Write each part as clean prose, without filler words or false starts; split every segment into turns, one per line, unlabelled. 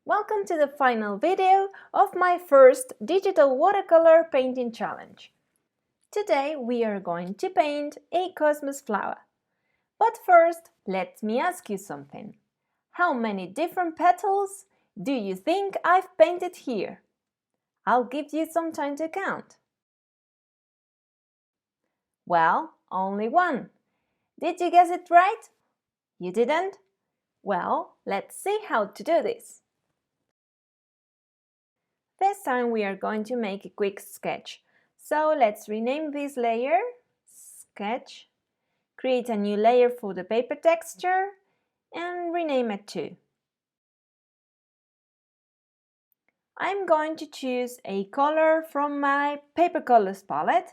Welcome to the final video of my first digital watercolor painting challenge. Today we are going to paint a cosmos flower. But first, let me ask you something. How many different petals do you think I've painted here? I'll give you some time to count. Well, only one. Did you guess it right? You didn't? Well, let's see how to do this. This time we are going to make a quick sketch. So let's rename this layer, Sketch, create a new layer for the paper texture, and rename it too. I'm going to choose a color from my paper colors palette.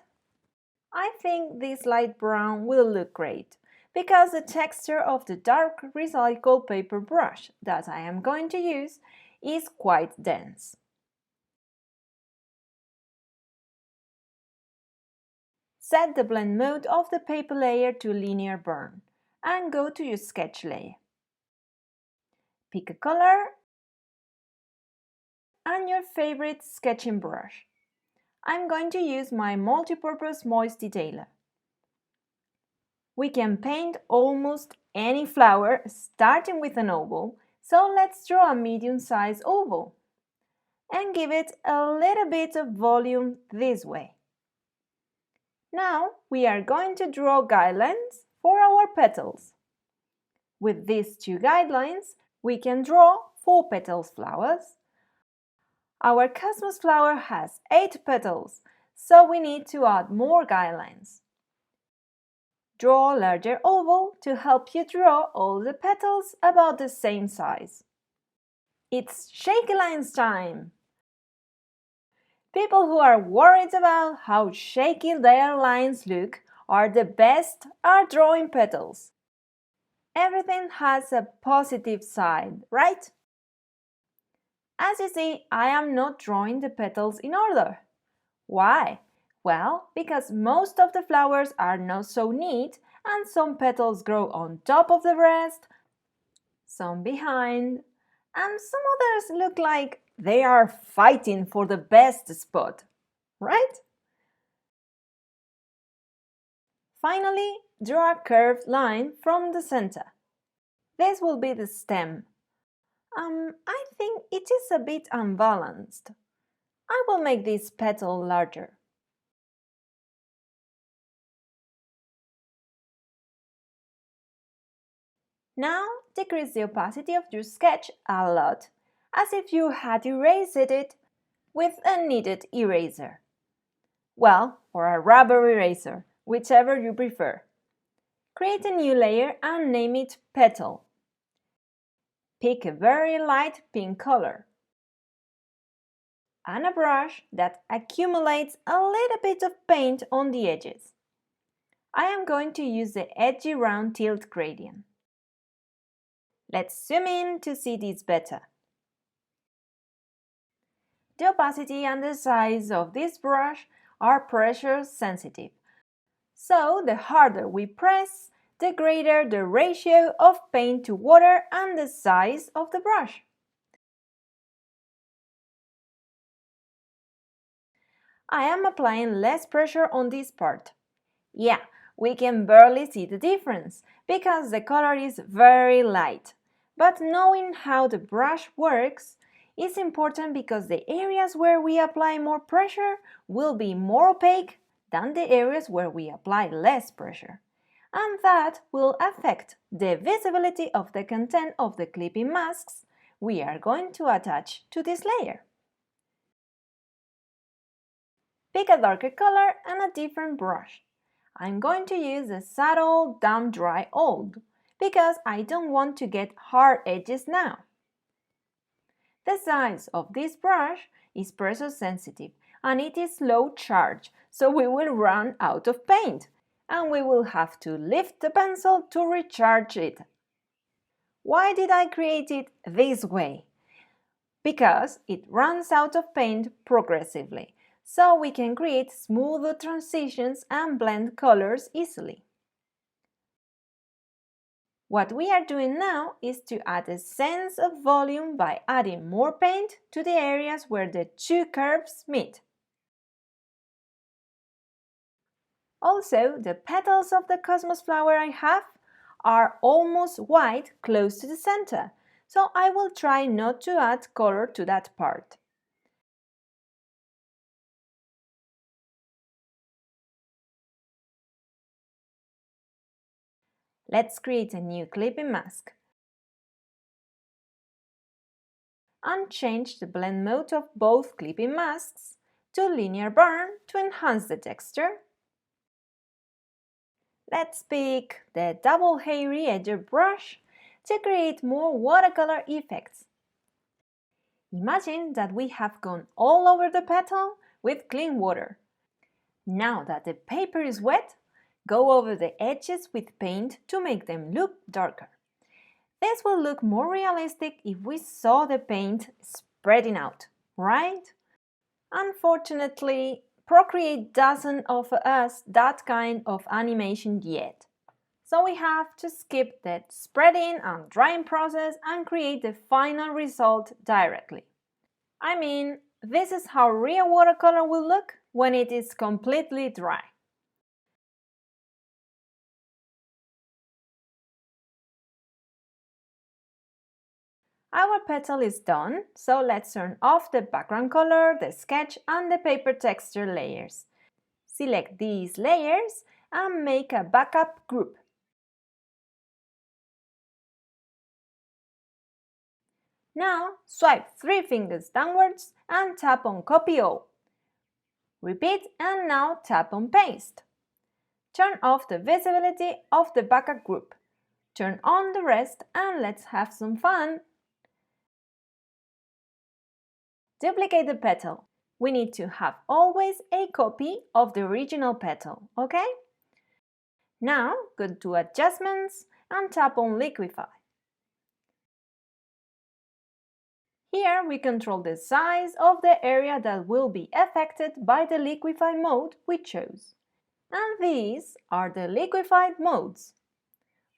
I think this light brown will look great, because the texture of the dark recycled paper brush that I am going to use is quite dense. Set the blend mode of the paper layer to linear burn and go to your sketch layer. Pick a color and your favorite sketching brush. I'm going to use my multi-purpose moist detailer. We can paint almost any flower starting with an oval, so let's draw a medium-sized oval and give it a little bit of volume this way. Now we are going to draw guidelines for our petals. With these two guidelines, we can draw 4 petals flowers. Our cosmos flower has 8 petals, so we need to add more guidelines. Draw a larger oval to help you draw all the petals about the same size. It's shaky lines time! People who are worried about how shaky their lines look are the best at drawing petals. Everything has a positive side, right? As you see, I am not drawing the petals in order. Why? Well, because most of the flowers are not so neat and some petals grow on top of the rest, some behind, and some others look like they are fighting for the best spot, right? Finally, draw a curved line from the center. This will be the stem. I think it is a bit unbalanced. I will make this petal larger. Now decrease the opacity of your sketch a lot, as if you had erased it with a kneaded eraser. Well, or a rubber eraser, whichever you prefer. Create a new layer and name it Petal. Pick a very light pink color and a brush that accumulates a little bit of paint on the edges. I am going to use the edgy round tilt gradient. Let's zoom in to see this better. The opacity and the size of this brush are pressure sensitive, so the harder we press, the greater the ratio of paint to water and the size of the brush. I am applying less pressure on this part. Yeah, we can barely see the difference because the color is very light. But knowing how the brush works is important because the areas where we apply more pressure will be more opaque than the areas where we apply less pressure. And that will affect the visibility of the content of the clipping masks we are going to attach to this layer. Pick a darker color and a different brush. I'm going to use the subtle damp dry old because I don't want to get hard edges now. The size of this brush is pressure sensitive and it is low charge, so we will run out of paint and we will have to lift the pencil to recharge it. Why did I create it this way? Because it runs out of paint progressively, so we can create smoother transitions and blend colors easily. What we are doing now is to add a sense of volume by adding more paint to the areas where the two curves meet. Also, the petals of the cosmos flower I have are almost white close to the center, so I will try not to add color to that part. Let's create a new clipping mask and change the blend mode of both clipping masks to linear burn to enhance the texture. Let's pick the double hairy edger brush to create more watercolor effects. Imagine that we have gone all over the petal with clean water. Now that the paper is wet, go over the edges with paint to make them look darker. This will look more realistic if we saw the paint spreading out, right? Unfortunately, Procreate doesn't offer us that kind of animation yet. So we have to skip that spreading and drying process and create the final result directly. I mean, this is how real watercolor will look when it is completely dry. Our petal is done, so let's turn off the background color, the sketch and the paper texture layers. Select these layers and make a backup group. Now swipe 3 fingers downwards and tap on Copy All. Repeat and now tap on Paste. Turn off the visibility of the backup group. Turn on the rest and let's have some fun. Duplicate the petal. We need to have always a copy of the original petal, okay? Now go to Adjustments and tap on Liquify. Here we control the size of the area that will be affected by the Liquify mode we chose. And these are the liquefied modes.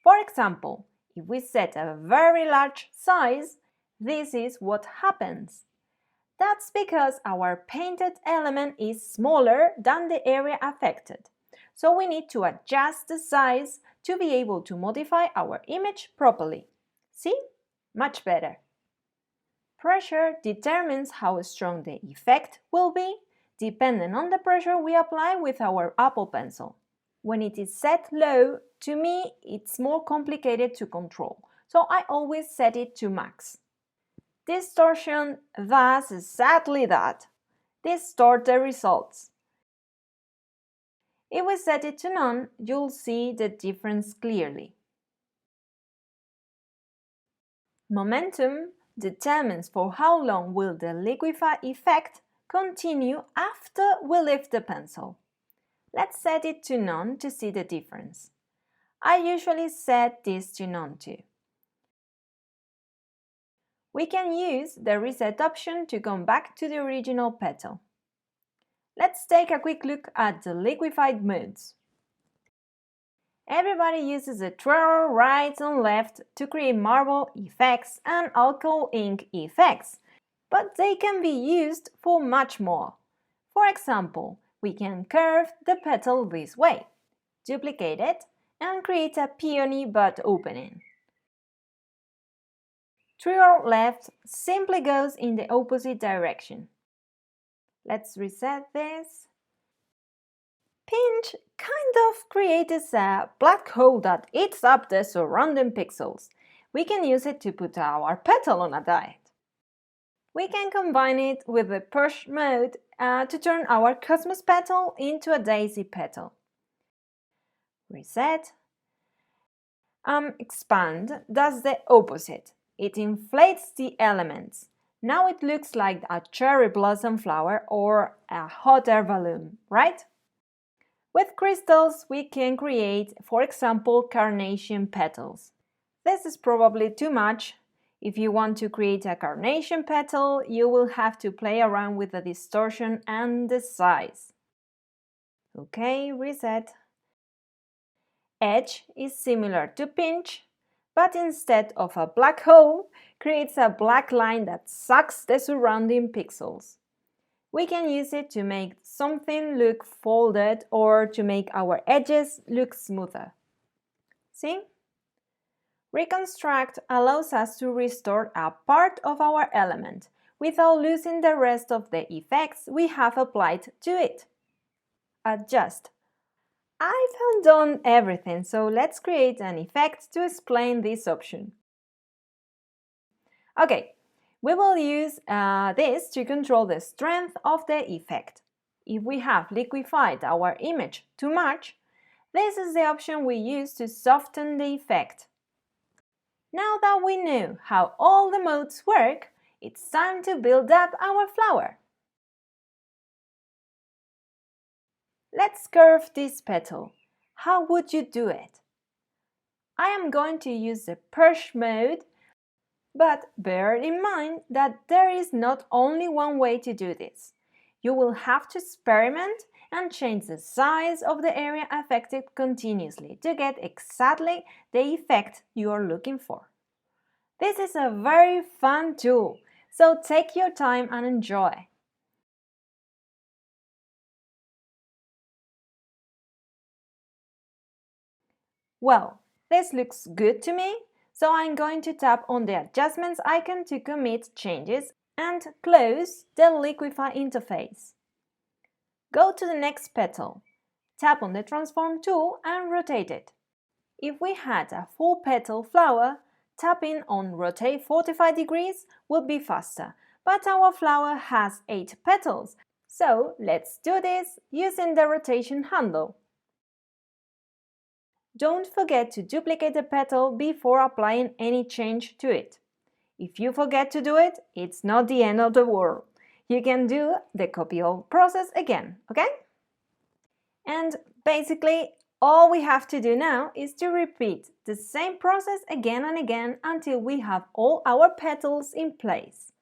For example, if we set a very large size, this is what happens. That's because our painted element is smaller than the area affected. So we need to adjust the size to be able to modify our image properly. See? Much better. Pressure determines how strong the effect will be, depending on the pressure we apply with our Apple Pencil. When it is set low, to me it's more complicated to control, so I always set it to max. Distortion does exactly that. Distort the results. If we set it to none, you'll see the difference clearly. Momentum determines for how long will the liquify effect continue after we lift the pencil. Let's set it to none to see the difference. I usually set this to none too. We can use the reset option to come back to the original petal. Let's take a quick look at the liquefied modes. Everybody uses the twirl right and left to create marble effects and alcohol ink effects, but they can be used for much more. For example, we can curve the petal this way, duplicate it, and create a peony bud opening. Twirl left simply goes in the opposite direction. Let's reset this. Pinch kind of creates a black hole that eats up the surrounding pixels. We can use it to put our petal on a diet. We can combine it with the push mode to turn our cosmos petal into a daisy petal. Reset. Expand does the opposite. It inflates the elements. Now it looks like a cherry blossom flower or a hot air balloon, right? With crystals, we can create, for example, carnation petals. This is probably too much. If you want to create a carnation petal, you will have to play around with the distortion and the size. Okay, reset. Edge is similar to pinch, but instead of a black hole, creates a black line that sucks the surrounding pixels. We can use it to make something look folded or to make our edges look smoother. See? Reconstruct allows us to restore a part of our element without losing the rest of the effects we have applied to it. Adjust. I've undone everything, so let's create an effect to explain this option. Okay, we will use this to control the strength of the effect. If we have liquefied our image too much, this is the option we use to soften the effect. Now that we know how all the modes work, it's time to build up our flower. Let's curve this petal. How would you do it? I am going to use the push mode, but bear in mind that there is not only one way to do this. You will have to experiment and change the size of the area affected continuously to get exactly the effect you are looking for. This is a very fun tool, so take your time and enjoy. Well, this looks good to me, so I'm going to tap on the Adjustments icon to commit changes and close the Liquify interface. Go to the next petal, tap on the Transform tool and rotate it. If we had a full petal flower, tapping on Rotate 45 degrees would be faster, but our flower has 8 petals, so let's do this using the rotation handle. Don't forget to duplicate the petal before applying any change to it. If you forget to do it, it's not the end of the world. You can do the copy all process again, okay? And basically, all we have to do now is to repeat the same process again and again until we have all our petals in place.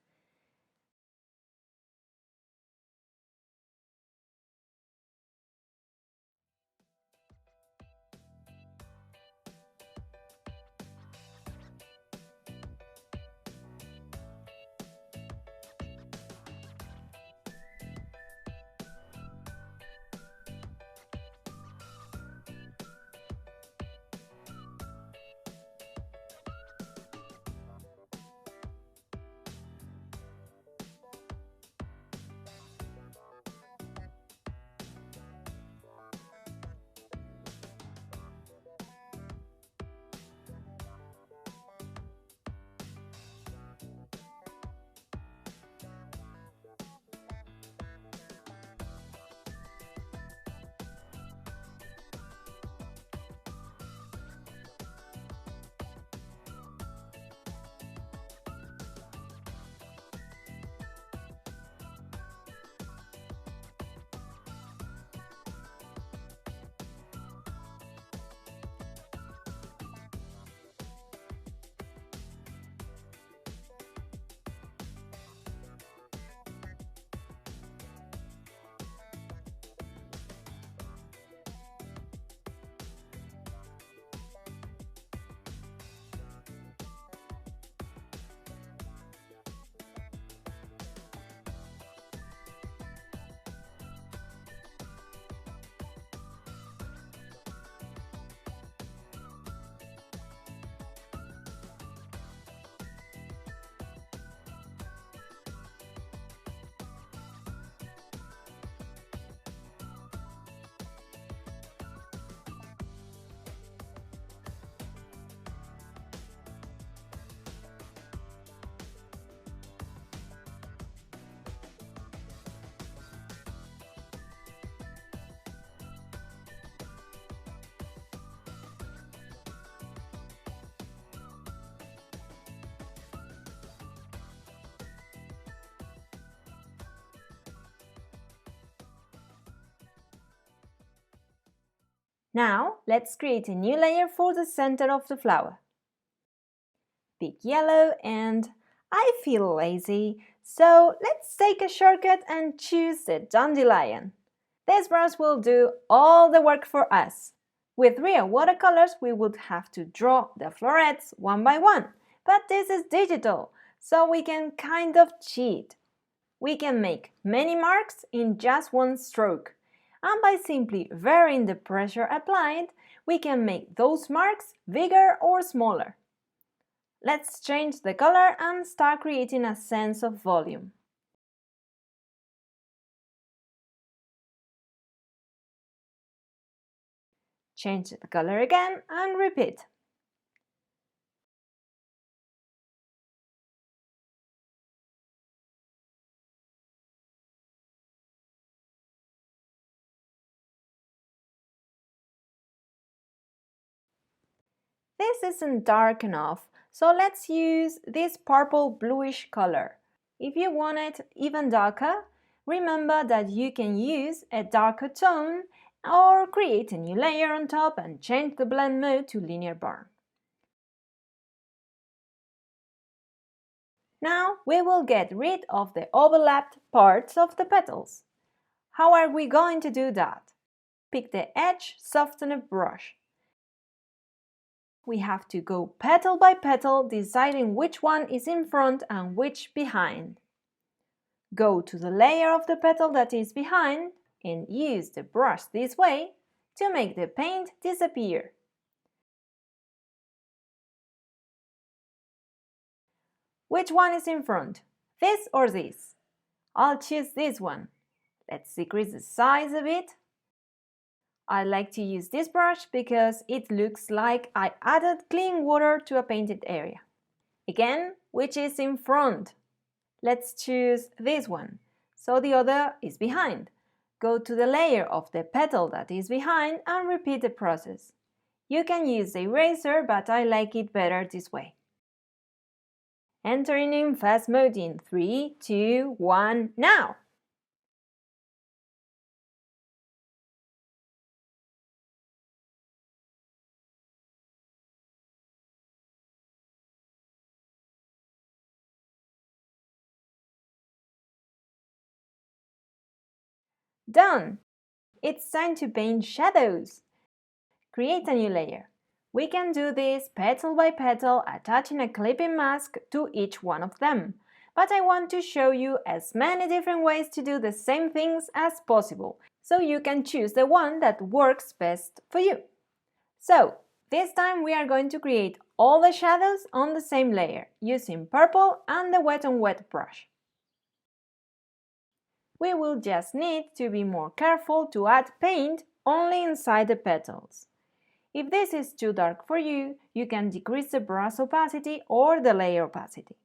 Now, let's create a new layer for the center of the flower. Pick yellow and I feel lazy, so let's take a shortcut and choose the dandelion. This brush will do all the work for us. With real watercolors, we would have to draw the florets one by one, but this is digital, so we can kind of cheat. We can make many marks in just one stroke, and by simply varying the pressure applied, we can make those marks bigger or smaller. Let's change the color and start creating a sense of volume. Change the color again and repeat. This isn't dark enough, so let's use this purple bluish color. If you want it even darker, remember that you can use a darker tone or create a new layer on top and change the blend mode to linear burn. Now we will get rid of the overlapped parts of the petals. How are we going to do that? Pick the edge softener brush. We have to go petal by petal, deciding which one is in front and which behind. Go to the layer of the petal that is behind and use the brush this way to make the paint disappear. Which one is in front? This or this? I'll choose this one. Let's decrease the size a bit. I like to use this brush because it looks like I added clean water to a painted area. Again, which is in front? Let's choose this one, so the other is behind. Go to the layer of the petal that is behind and repeat the process. You can use the eraser, but I like it better this way. Entering in fast mode in 3, 2, 1, now! Done! It's time to paint shadows. Create a new layer. We can do this petal by petal, attaching a clipping mask to each one of them. But I want to show you as many different ways to do the same things as possible, so you can choose the one that works best for you. So, this time we are going to create all the shadows on the same layer, using purple and the Wet n Wet brush. We will just need to be more careful to add paint only inside the petals. If this is too dark for you, you can decrease the brush opacity or the layer opacity.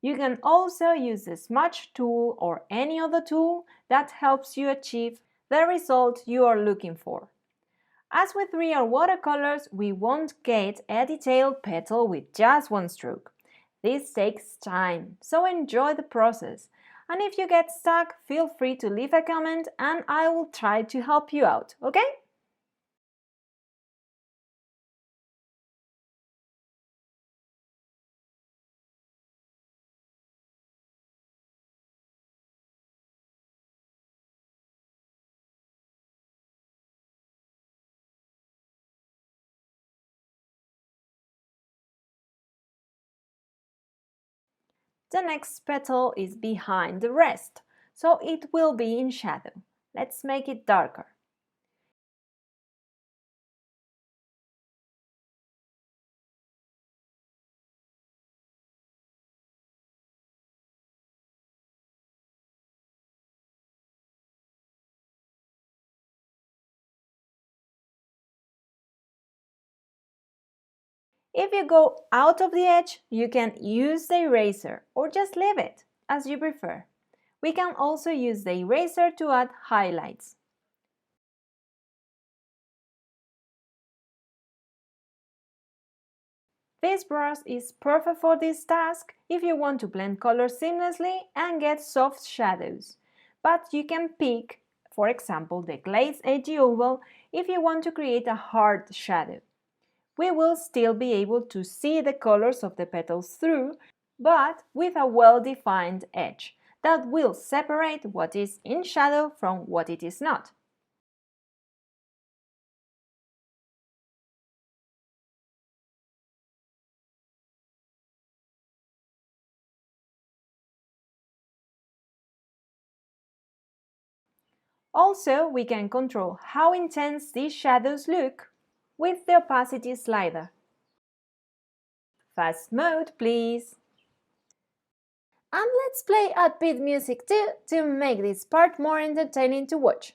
You can also use the smudge tool or any other tool that helps you achieve the result you are looking for. As with real watercolors, we won't get a detailed petal with just one stroke. This takes time, so enjoy the process. And if you get stuck, feel free to leave a comment and I will try to help you out, okay? The next petal is behind the rest, so it will be in shadow. Let's make it darker. If you go out of the edge, you can use the eraser or just leave it, as you prefer. We can also use the eraser to add highlights. This brush is perfect for this task if you want to blend colors seamlessly and get soft shadows. But you can pick, for example, the Glaze Edgy Oval if you want to create a hard shadow. we will still be able to see the colors of the petals through, but with a well-defined edge that will separate what is in shadow from what it is not. Also, we can control how intense these shadows look with the opacity slider. Fast mode, please. And let's play upbeat music too to make this part more entertaining to watch.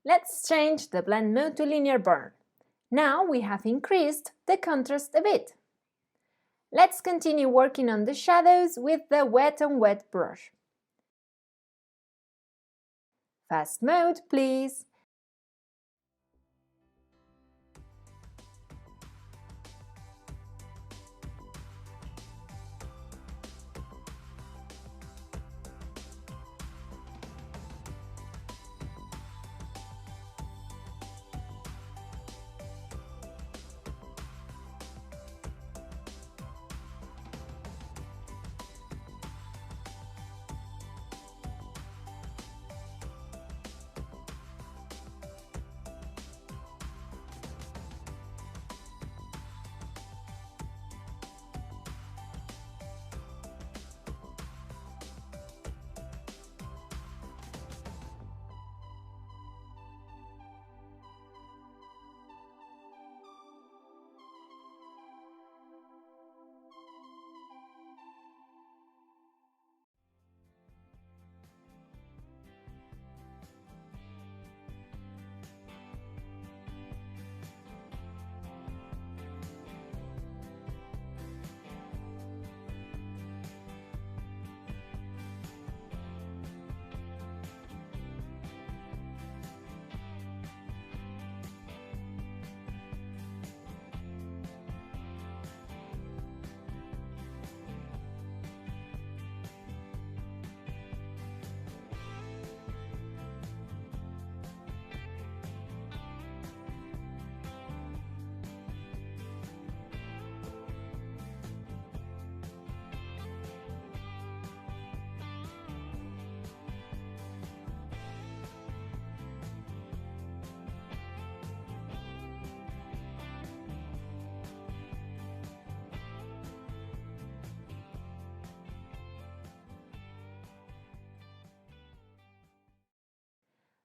Let's change the blend mode to linear burn. Now we have increased the contrast a bit. Let's continue working on the shadows with the wet on wet brush. Fast mode, please.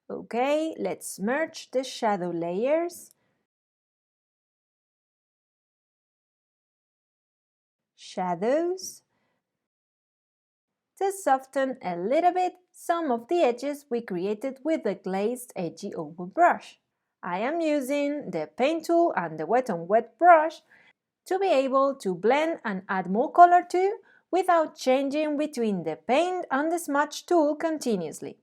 Okay, let's merge the shadow layers. Shadows. To soften a little bit some of the edges we created with the glazed edgy oval brush. I am using the paint tool and the wet on wet brush to be able to blend and add more color to without changing between the paint and the smudge tool continuously.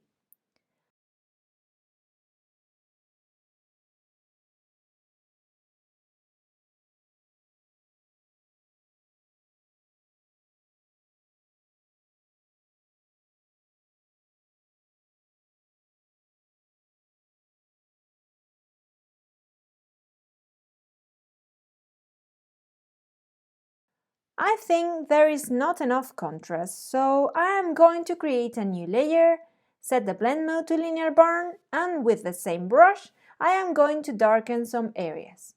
I think there is not enough contrast, so I am going to create a new layer, set the blend mode to linear burn, and with the same brush, I am going to darken some areas.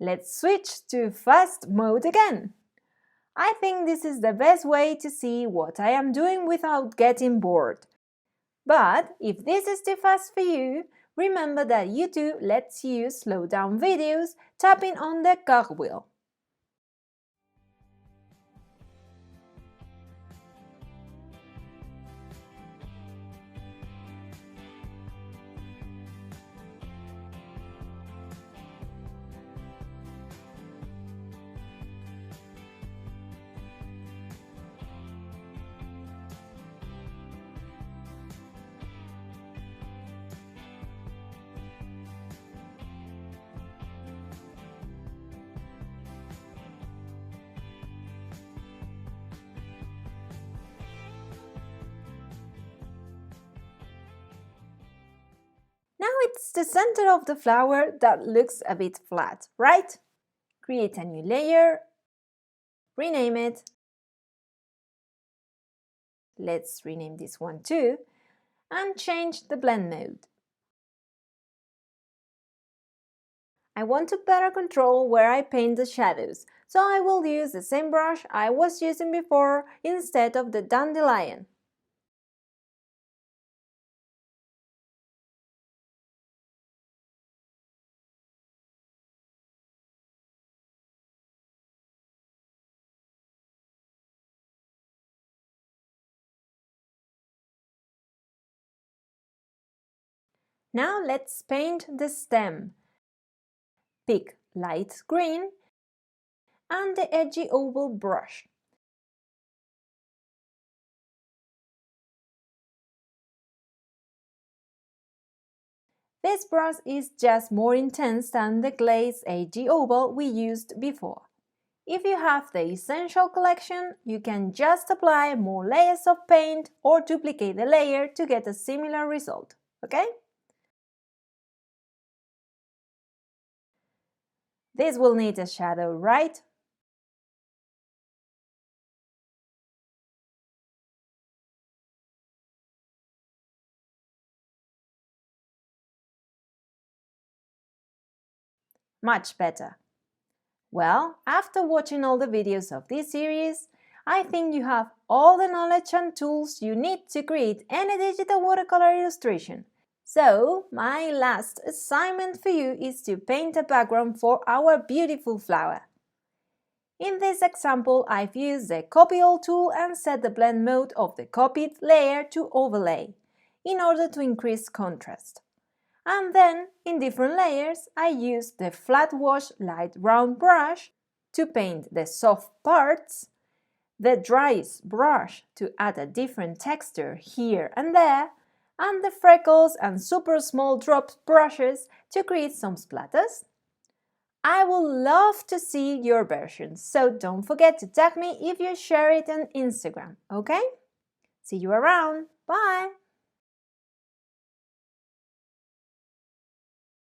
Let's switch to fast mode again. I think this is the best way to see what I am doing without getting bored. But if this is too fast for you, remember that YouTube lets you slow down videos tapping on the cogwheel. Now it's the center of the flower that looks a bit flat, right? Create a new layer, rename it. Let's rename this one too, and change the blend mode. I want to better control where I paint the shadows, so I will use the same brush I was using before instead of the dandelion. Now let's paint the stem. Pick light green and the edgy oval brush. This brush is just more intense than the glazed edgy oval we used before. If you have the Essential collection, you can just apply more layers of paint or duplicate the layer to get a similar result, okay? This will need a shadow, right? Much better. Well, after watching all the videos of this series, I think you have all the knowledge and tools you need to create any digital watercolor illustration. So, my last assignment for you is to paint a background for our beautiful flower. In this example, I've used the Copy All tool and set the blend mode of the copied layer to overlay in order to increase contrast. And then, in different layers, I used the Flat Wash Light Round brush to paint the soft parts, the Dryest brush to add a different texture here and there, and the Freckles and Super Small Drops brushes to create some splatters. I would love to see your version, so don't forget to tag me if you share it on Instagram, okay? See you around! Bye!